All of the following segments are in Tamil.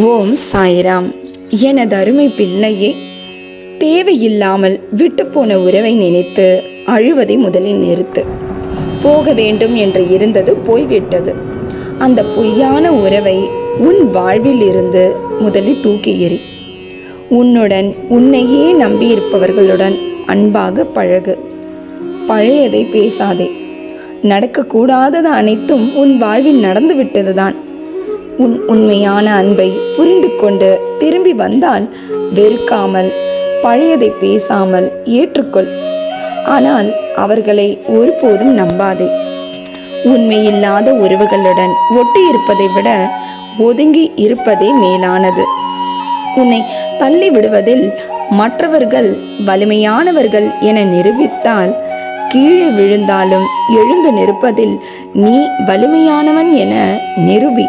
ஓம் சாய்ராம். எனது அருமை பிள்ளையே, தேவையில்லாமல் விட்டுப்போன உறவை நினைத்து அழுவதை முதலில் நிறுத்து. போக வேண்டும் என்று இருந்தது போய்விட்டது. அந்த பொய்யான உறவை உன் வாழ்வில் இருந்து முதலில் தூக்கி எறி. உன்னுடன் உன்னையே நம்பியிருப்பவர்களுடன் அன்பாக பழகு. பழையதை பேசாதே. நடக்கக்கூடாதது அனைத்தும் உன் வாழ்வில் நடந்துவிட்டதுதான். உன் உண்மையான அன்பை புரிந்து கொண்டு திரும்பி வந்தால் வெறுக்காமல், பழையதை பேசாமல் ஏற்றுக்கொள். ஆனால் அவர்களை ஒருபோதும் நம்பாதே. உண்மையில்லாத உறவுகளுடன் ஒட்டி இருப்பதை விட ஒதுங்கி இருப்பதே மேலானது. உன்னை தள்ளி விடுவதில் மற்றவர்கள் வலிமையானவர்கள் என நிரூபித்தால், கீழே விழுந்தாலும் எழுந்து நிற்பதில் நீ வலிமையானவன் என நிரூபி.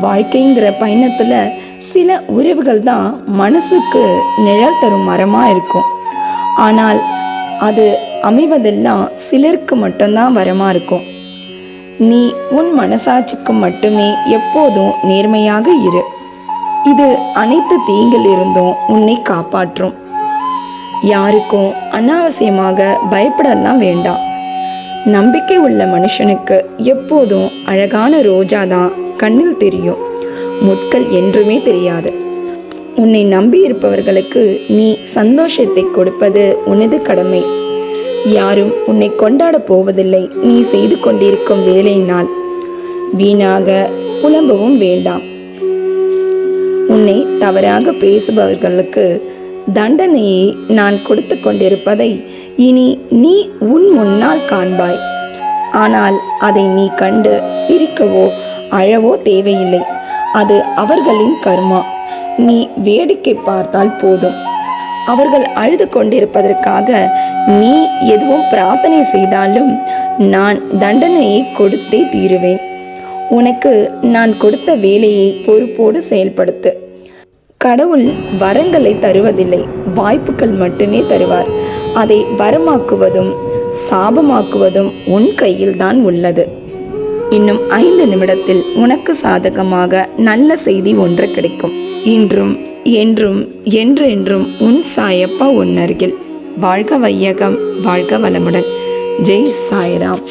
வாழ்க்கைங்கிற பயணத்தில் சில உறவுகள் தான் மனசுக்கு நிழல் தரும் மரமாக இருக்கும். ஆனால் அது அமைவதெல்லாம் சிலருக்கு மட்டும்தான் வரமாக இருக்கும். நீ உன் மனசாட்சிக்கு மட்டுமே எப்போதும் நேர்மையாக இரு. இது அனைத்து தீங்கில் இருந்தும் உன்னை காப்பாற்றும். யாருக்கும் அனாவசியமாக பயப்படலாம் வேண்டாம். நம்பிக்கை உள்ள மனுஷனுக்கு எப்போதும் அழகான ரோஜா தான் கண்ணில் தெரியும், முட்கள் என்றுமே தெரியாது. உன்னை நம்பி இருப்பவர்களுக்கு நீ சந்தோஷத்தை கொடுப்பது உனது கடமை. யாரும் உன்னை கொண்டாட போவதில்லை நீ செய்து கொண்டிருக்கும் வேலையினால். வீணாக புலம்பவும் வேண்டாம். உன்னை தவறாக பேசுபவர்களுக்கு தண்டனையை நான் கொடுத்து கொண்டிருப்பதை இனி நீ உன் முன்னால் காண்பாய். ஆனால் அதை நீ கண்டு சிரிக்கவோ அழவோ தேவையில்லை. அது அவர்களின் கர்மா. நீ வேடிக்கை பார்த்தால் போதும். அவர்கள் அழுது கொண்டிருப்பதற்காக நீ எதுவும் பிரார்த்தனை செய்தாலும் நான் தண்டனையை கொடுத்தே தீருவேன். உனக்கு நான் கொடுத்த வேலையை பொறுப்போடு செயல்படுத்து. கடவுள் வரங்களை தருவதில்லை, வாய்ப்புகள் மட்டுமே தருவார். அதை வரமாக்குவதும் சாபமாக்குவதும் உன் கையில் தான் உள்ளது. இன்னும் 5 நிமிடத்தில் உனக்கு சாதகமாக நல்ல செய்தி ஒன்று கிடைக்கும். இன்றும் என்றும் என்றென்றும் உன் சாயப்பா உன் அருகில். வாழ்க வையகம், வாழ்க வளமுடன். ஜெய் சாய்ராம்.